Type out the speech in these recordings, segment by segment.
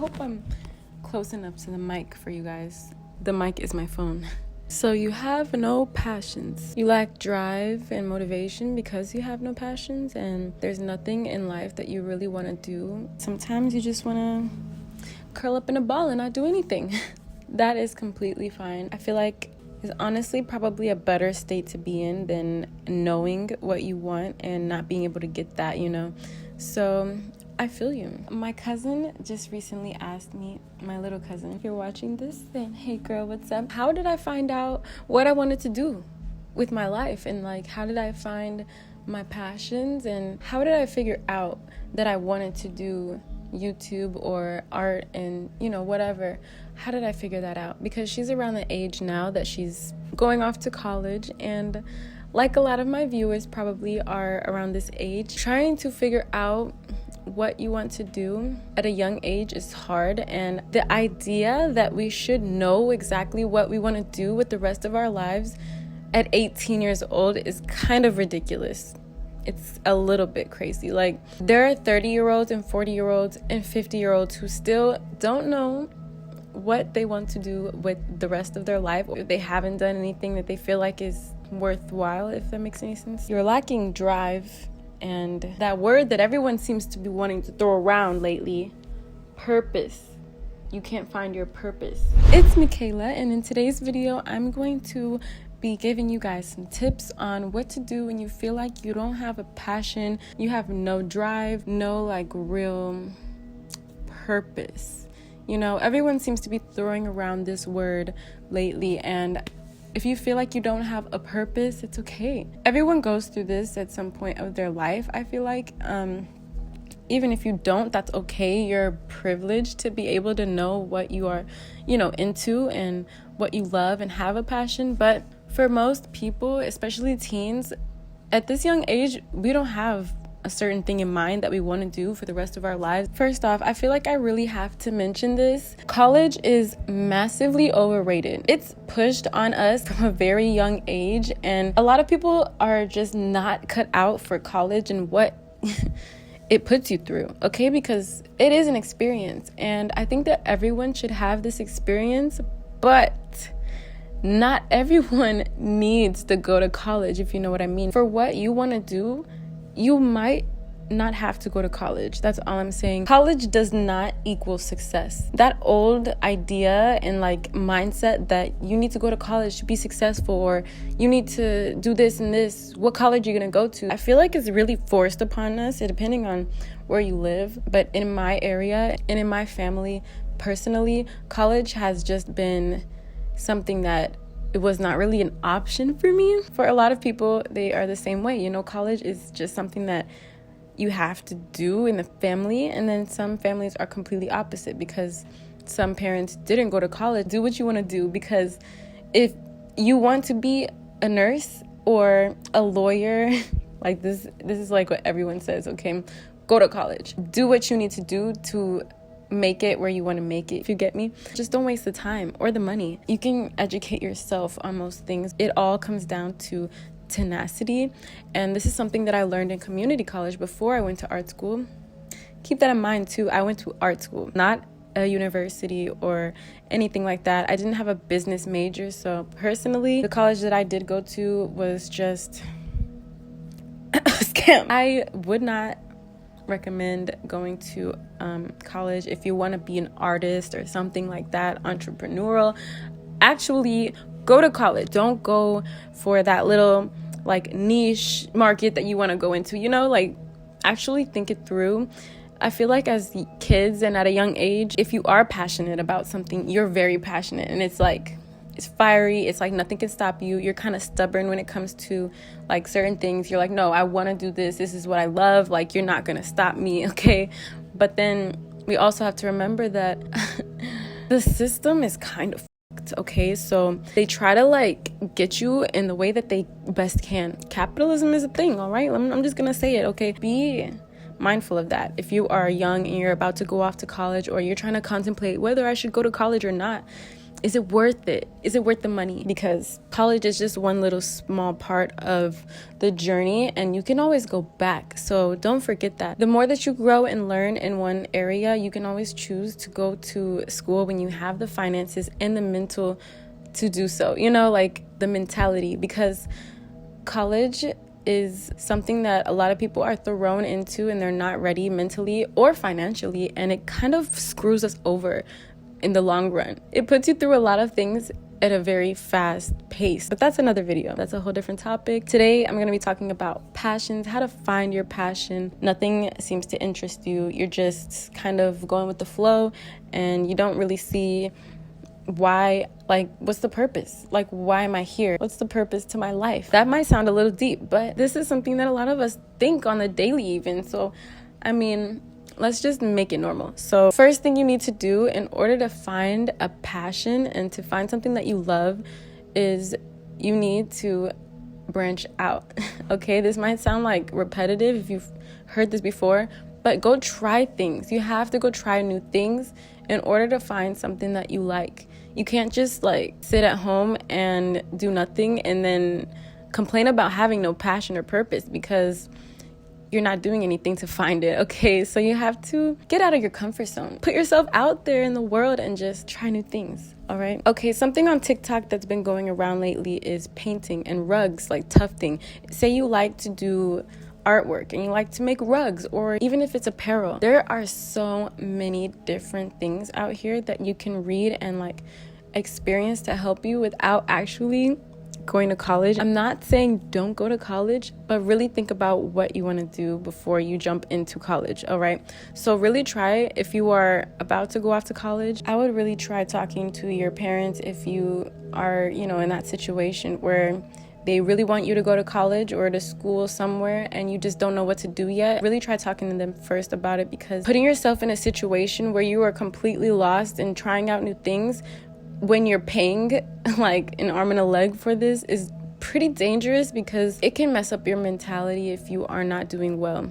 hope I'm close enough to the mic for you guys. The mic is my phone. So you have no passions. You lack drive and motivation because you have no passions, and there's nothing in life that you really want to do. Sometimes you just want to curl up in a ball and not do anything. That is completely fine. I feel like it's honestly probably a better state to be in than knowing what you want and not being able to get that, So I feel you. My cousin just recently asked me, my little cousin, if you're watching this, then hey girl, what's up? How did I find out what I wanted to do with my life? And how did I find my passions? And how did I figure out that I wanted to do YouTube or art and, whatever? How did I figure that out? Because she's around the age now that she's going off to college, and like a lot of my viewers probably are around this age, trying to figure out what you want to do at a young age is hard, and the idea that we should know exactly what we want to do with the rest of our lives at 18 years old is kind of ridiculous. It's a little bit crazy. There are 30-year-olds and 40-year-olds and 50-year-olds who still don't know what they want to do with the rest of their life. They haven't done anything that they feel like is worthwhile, if that makes any sense. You're lacking drive, and that word that everyone seems to be wanting to throw around lately, purpose. You can't find your purpose. It's Michaela, and in today's video, I'm going to be giving you guys some tips on what to do when you feel like you don't have a passion, you have no drive, no real purpose. Everyone seems to be throwing around this word lately, and if you feel like you don't have a purpose, it's okay. Everyone goes through this at some point of their life, I feel like. Even if you don't, that's okay. You're privileged to be able to know what you are, into and what you love and have a passion. But for most people, especially teens, at this young age, we don't have a certain thing in mind that we want to do for the rest of our lives. First off, I feel like I really have to mention this. College is massively overrated. It's pushed on us from a very young age, and a lot of people are just not cut out for college and what it puts you through, okay? Because it is an experience, and I think that everyone should have this experience, but not everyone needs to go to college, if you know what I mean. For what you want to do, you might not have to go to college. That's all I'm saying. College does not equal success. That old idea and mindset that you need to go to college to be successful, or you need to do this and this, what college are you gonna go to? I feel like it's really forced upon us, depending on where you live. But in my area and in my family, personally, college has just been something that it was not really an option for me. For a lot of people, they are the same way. College is just something that you have to do in the family, and then some families are completely opposite because some parents didn't go to college. Do what you want to do, because if you want to be a nurse or a lawyer, this is what everyone says, okay? Go to college. Do what you need to do to make it where you want to make it, if you get me. Just don't waste the time or the money. You can educate yourself on most things. It all comes down to tenacity, and this is something that I learned in community college before I went to art school. Keep that in mind too. I went to art school, not a university or anything like that. I didn't have a business major, so personally, the college that I did go to was just a scam. I would not recommend going to college if you want to be an artist or something like that, entrepreneurial. Actually, go to college. Don't go for that little niche market that you want to go into, actually think it through. I feel like as kids and at a young age, if you are passionate about something, you're very passionate, and it's fiery. It's nothing can stop you. You're kind of stubborn when it comes to certain things. You're no, I want to do this. This is what I love. You're not going to stop me, okay? But then we also have to remember that the system is kind of fucked, okay? So they try to get you in the way that they best can. Capitalism is a thing, all right? I'm just going to say it, okay? Be mindful of that. If you are young and you're about to go off to college, or you're trying to contemplate whether I should go to college or not, Is it worth it? Is it worth the money? Because college is just one little small part of the journey, and you can always go back. So don't forget that. The more that you grow and learn in one area, you can always choose to go to school when you have the finances and the mental to do so. You know, like the mentality, because college is something that a lot of people are thrown into and they're not ready mentally or financially, and it kind of screws us over in the long run. It puts you through a lot of things at a very fast pace, but that's another video. That's a whole different topic. Today, I'm going to be talking about passions, how to find your passion. Nothing seems to interest you. You're just kind of going with the flow, and you don't really see why, like, what's the purpose? Like, why am I here? What's the purpose to my life? That might sound a little deep, but this is something that a lot of us think on the daily even. So, I mean, let's just make it normal. So first thing you need to do in order to find a passion and to find something that you love is you need to branch out. Okay, this might sound like repetitive if you've heard this before, but go try things. You have to go try new things in order to find something that you like. You can't just like sit at home and do nothing and then complain about having no passion or purpose, because you're not doing anything to find it. Okay, so you have to get out of your comfort zone, put yourself out there in the world and just try new things. All right. Okay, something on TikTok that's been going around lately is painting and rugs, like tufting. Say you like to do artwork and you like to make rugs, or even if it's apparel, there are so many different things out here that you can read and like experience to help you without actually going to college. I'm not saying don't go to college, but really think about what you want to do before you jump into college. All right, so really try, if you are about to go off to college, I would really try talking to your parents if you are, you know, in that situation where they really want you to go to college or to school somewhere and you just don't know what to do yet. Really try talking to them first about it, because putting yourself in a situation where you are completely lost and trying out new things when you're paying like an arm and a leg for this is pretty dangerous, because it can mess up your mentality if you are not doing well.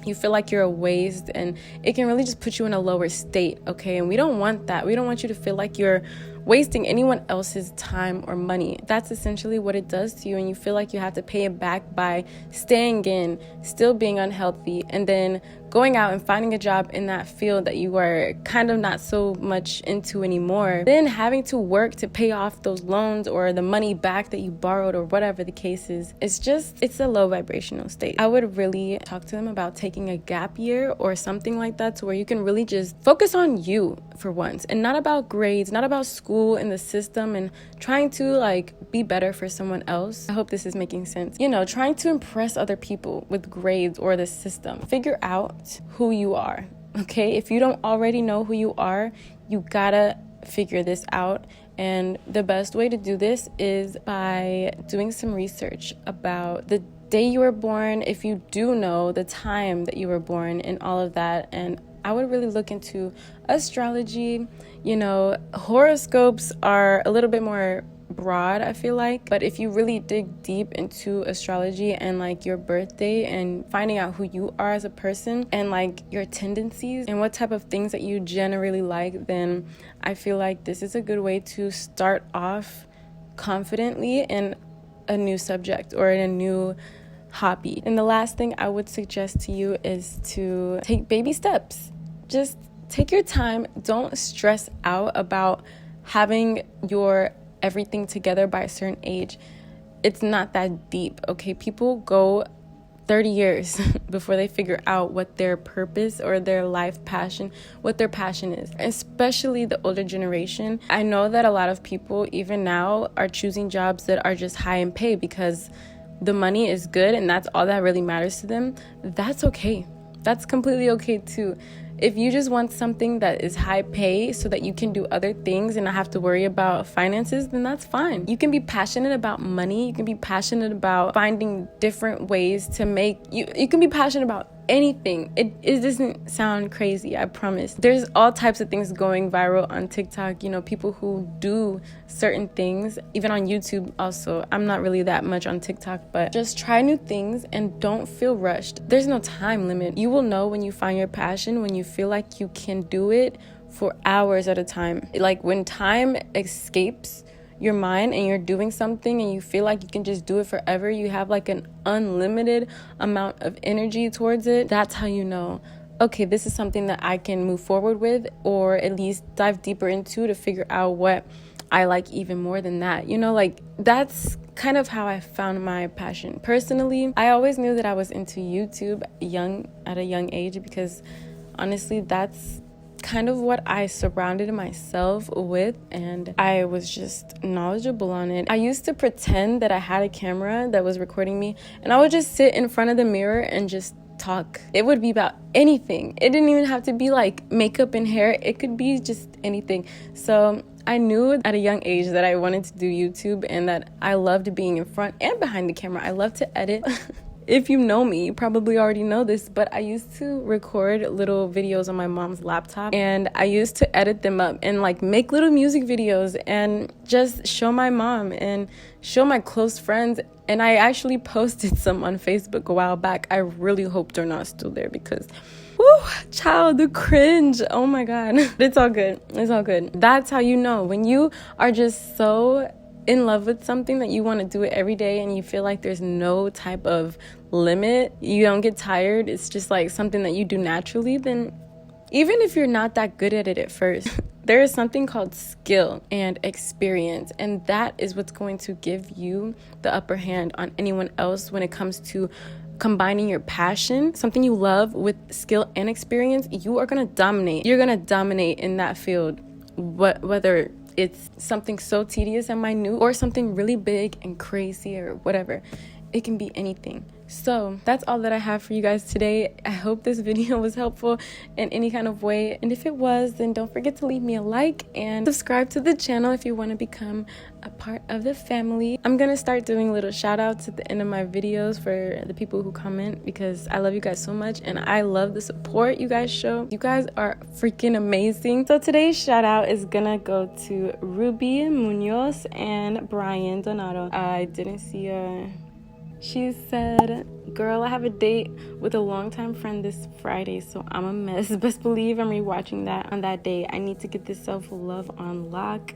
You feel like you're a waste, and it can really just put you in a lower state, okay? And we don't want that. We don't want you to feel like you're wasting anyone else's time or money. That's essentially what it does to you, and you feel like you have to pay it back by staying in, still being unhealthy, and then going out and finding a job in that field that you are kind of not so much into anymore, then having to work to pay off those loans or the money back that you borrowed or whatever the case is. It's a low vibrational state. I would really talk to them about taking a gap year or something like that, to where you can really just focus on you for once, and not about grades, not about school and the system and trying to like be better for someone else. I hope this is making sense. You know, trying to impress other people with grades or the system. Figure out who you are, okay? If you don't already know who you are, you gotta figure this out. And the best way to do this is by doing some research about the day you were born, if you do know the time that you were born and all of that. And I would really look into astrology. You know, horoscopes are a little bit more broad, I feel like, but if you really dig deep into astrology and like your birthday and finding out who you are as a person and like your tendencies and what type of things that you generally like, then I feel like this is a good way to start off confidently in a new subject or in a new hobby. And the last thing I would suggest to you is to take baby steps. Just take your time. Don't stress out about having your everything together by a certain age. It's not that deep, okay? People go 30 years before they figure out what their purpose or their life passion, what their passion is, especially the older generation. I know that a lot of people even now are choosing jobs that are just high in pay because the money is good and that's all that really matters to them. That's okay. That's completely okay too. If you just want something that is high pay so that you can do other things and not have to worry about finances, then that's fine. You can be passionate about money. You can be passionate about finding different ways to make you can be passionate about anything. It doesn't sound crazy, I promise. There's all types of things going viral on TikTok, you know, people who do certain things, even on YouTube also. I'm not really that much on TikTok, but just try new things and don't feel rushed. There's no time limit. You will know when you find your passion, when you feel like you can do it for hours at a time. Like when time escapes your mind and you're doing something and you feel like you can just do it forever, you have like an unlimited amount of energy towards it, that's how you know, okay, this is something that I can move forward with, or at least dive deeper into to figure out what I like even more than that. You know, like that's kind of how I found my passion. Personally, I always knew that I was into YouTube at a young age, because honestly, that's kind of what I surrounded myself with, and I was just knowledgeable on it. I used to pretend that I had a camera that was recording me, and I would just sit in front of the mirror and just talk. It would be about anything. It didn't even have to be like makeup and hair. It could be just anything. So I knew at a young age that I wanted to do YouTube, and that I loved being in front and behind the camera. I love to edit. If you know me, you probably already know this, but I used to record little videos on my mom's laptop, and I used to edit them up and like make little music videos and just show my mom and show my close friends. And I actually posted some on Facebook a while back. I really hope they're not still there, because woo, child, the cringe. Oh my God. It's all good. It's all good. That's how you know when you are just so in love with something that you want to do it every day, and you feel like there's no type of limit, you don't get tired, it's just like something that you do naturally, then even if you're not that good at it at first, there is something called skill and experience, and that is what's going to give you the upper hand on anyone else when it comes to combining your passion, something you love, with skill and experience. You are going to dominate. You're going to dominate in that field, whether it's something so tedious and minute or something really big and crazy or whatever. It can be anything. So that's all that I have for you guys today. I hope this video was helpful in any kind of way. And if it was, then don't forget to leave me a like and subscribe to the channel if you want to become a part of the family. I'm going to start doing little shout outs at the end of my videos for the people who comment, because I love you guys so much and I love the support you guys show. You guys are freaking amazing. So today's shout out is going to go to Ruby Munoz and Brian Donato. I didn't see She said, girl, I have a date with a longtime friend this Friday, so I'm a mess. Best believe I'm rewatching that on that day. I need to get this self-love on lock.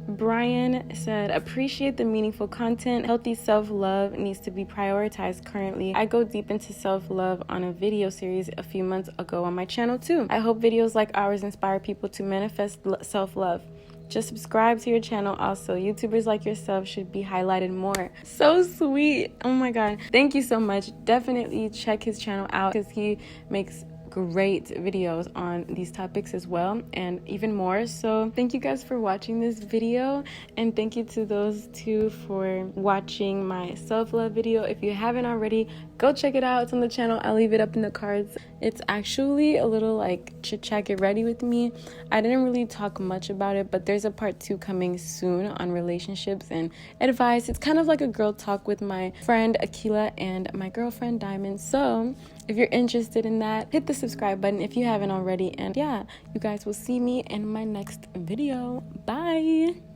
Brian said, appreciate the meaningful content. Healthy self-love needs to be prioritized currently. I go deep into self-love on a video series a few months ago on my channel too. I hope videos like ours inspire people to manifest self-love. Just subscribe to your channel also. YouTubers like yourself should be highlighted more. So sweet. Oh my God. Thank you so much. Definitely check his channel out, because he makes great videos on these topics as well, and even more. So thank you guys for watching this video, and thank you to those two for watching my self-love video. If you haven't already, go check it out. It's on the channel. I'll leave it up in the cards. It's actually a little like chit chat, get ready with me. I didn't really talk much about it, but there's a part 2 coming soon on relationships and advice. It's kind of like a girl talk with my friend Akila and my girlfriend Diamond. So if you're interested in that, hit the subscribe button if you haven't already. And yeah, you guys will see me in my next video. Bye.